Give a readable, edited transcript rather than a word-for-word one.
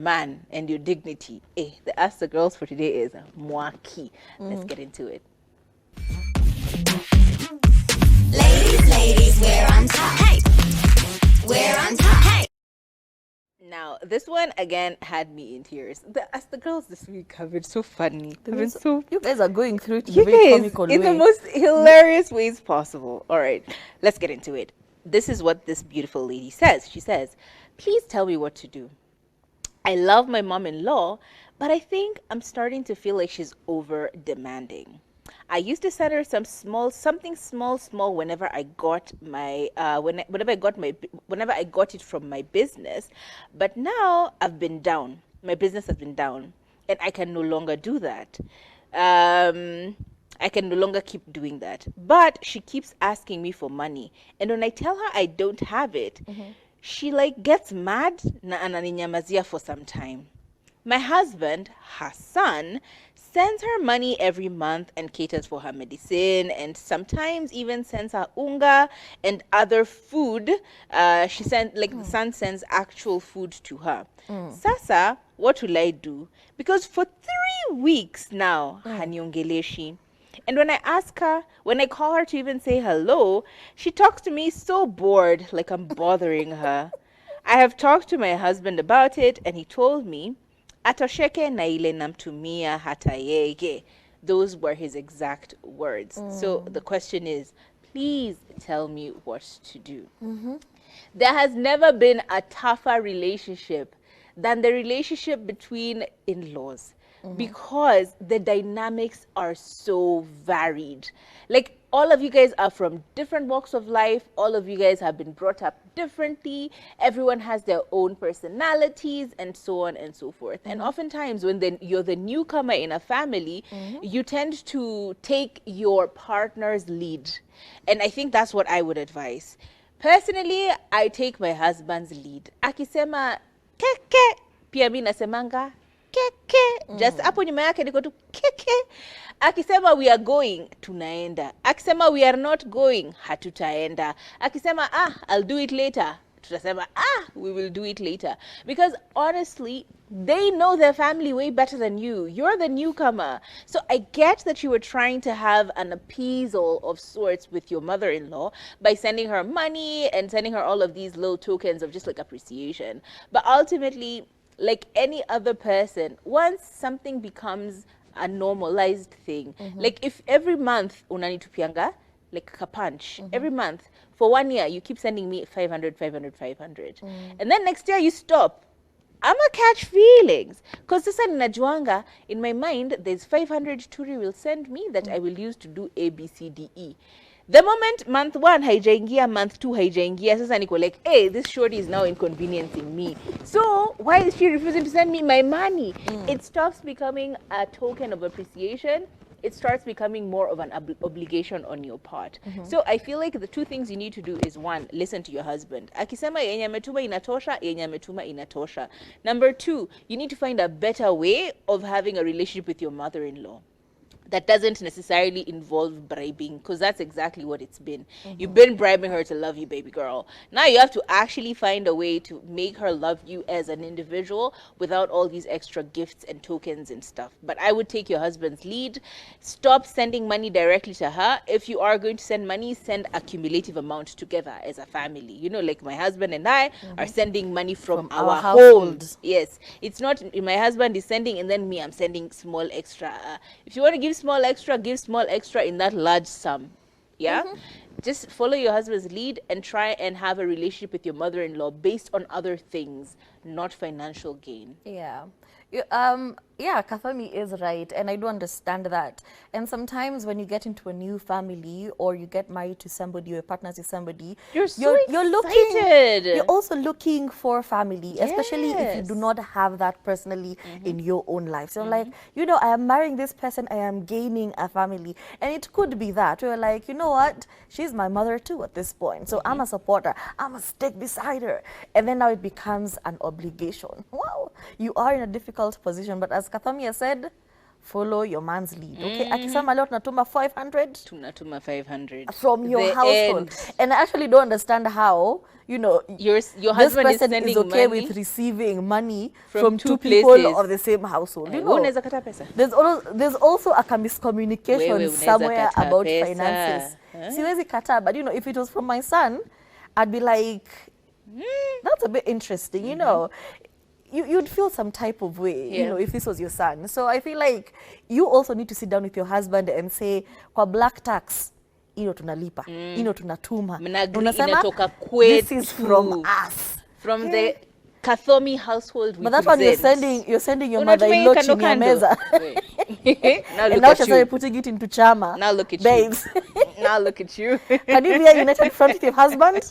man and your dignity. The Ask the Girls for today is Mwaki. Let's get into it. Ladies, we're on top. Hey, we're on top. Hey. Now, this one again had me in tears. As the girls this week have been so funny. Have been so. You guys are going through it in You a very guys, comical in the way. most hilarious ways possible. All right, let's get into it. This is what this beautiful lady says. She says, "Please tell me what to do. I love my mom-in-law, but I think I'm starting to feel like she's over demanding. I used to send her something small whenever I got my whenever I got it from my business, but now my business has been down, and I can no longer do that. I can no longer keep doing that. But she keeps asking me for money, and when I tell her I don't have it, she like gets mad na ananinyamazia for some time. My husband, her son, sends her money every month and caters for her medicine, and sometimes even sends her unga and other food. The son sends actual food to her. Sasa, what will I do? Because for 3 weeks now, haniongeleshi. And when I call her to even say hello, she talks to me so bored, like I'm bothering her. I have talked to my husband about it, and he told me, atosheke na ile namtumia hata yeye. Those were his exact words. So the question is, please tell me what to do. There has never been a tougher relationship than the relationship between in-laws. Because the dynamics are so varied. Like, all of you guys are from different walks of life. All of you guys have been brought up differently. Everyone has their own personalities and so on and so forth. And oftentimes when you're the newcomer in a family, you tend to take your partner's lead. And I think that's what I would advise. Personally, I take my husband's lead. Akisema keke, pia mimi nasemanga keke. Just hapo nyuma yake niko tu keke. Akisema we are going, tunaenda. Akisema we are not going, hatutaenda. Akisema I'll do it later, tutasema we will do it later. Because honestly, they know their family way better than you. You're the newcomer. So I get that you were trying to have an appeasal of sorts with your mother-in-law by sending her money and sending her all of these little tokens of just like appreciation. But ultimately, like any other person, once something becomes a normalized thing, like if every month unanitupianga like a punch, every month for 1 year you keep sending me 500, and then next year you stop, I'ma catch feelings. Because sasa ninajuanga, in my mind, there's 500 Turi will send me that I will use to do A, B, C, D, E. The moment month 1 haijaingia, month 2 haijaingia, sasa niko like, hey, this shorty is now inconveniencing me. So why is she refusing to send me my money? It stops becoming a token of appreciation. It starts becoming more of an obligation on your part. So I feel like the two things you need to do is, one, listen to your husband. Akisema yenye ametuma inatosha, yenye ametuma inatosha. Number 2, you need to find a better way of having a relationship with your mother-in-law that doesn't necessarily involve bribing, because that's exactly what it's been. You've been bribing her to love you, baby girl. Now you have to actually find a way to make her love you as an individual without all these extra gifts and tokens and stuff. But I would take your husband's lead. Stop sending money directly to her. If you are going to send money, send a cumulative amount together as a family. You know, like my husband and I are sending money from our household. homes. Yes, it's not my husband is sending and then me I'm sending small extra. If you want to give small extra, give small extra in that large sum. Yeah, just follow your husband's lead and try and have a relationship with your mother-in-law based on other things, not financial gain. Yeah. Kathami is right, and I do understand that. And sometimes when you get into a new family or you get married to somebody or your partners with somebody, You're excited. You're also looking for family, especially if you do Yes. not have that personally in your own life. So like, I am marrying this person, I am gaining a family. And it could be that you're like, you know what, she's my mother too at this point. So I'm a supporter, I'm a stick beside her. And then now it becomes an obligation. Wow, you are in a difficult position. But as Kathamia said, follow your man's lead. Okay, akisema leo tunatuma 500 tunatuma 500 from your The household. end. And I actually don't understand how, you know, your this husband is person sending is okay money with receiving money from from two two people places. of the same household. You Wewe know, unaweza kata pesa. there's also a miscommunication Wewe unaweza somewhere kataa about pesa. finances. Huh? Siwezi kataa, but you know, if it was from my son, I'd be like, that's a bit interesting, you know. You'd feel some type of way, you Yeah. know, if this was your son. So I feel like you also need to sit down with your husband and say, kwa black tax, tunalipa, tunatuma. Mna agree Unasema, inatoka this is from kwetu. us. From the Kathomi household we But that one you're present. sending your Unatumia mother-in-law kando chini ya kando. meza. Wait. Now And look now at she's you. putting it into chama. Now look at Babes. you. Now look at you. Can you be a united front with your husband?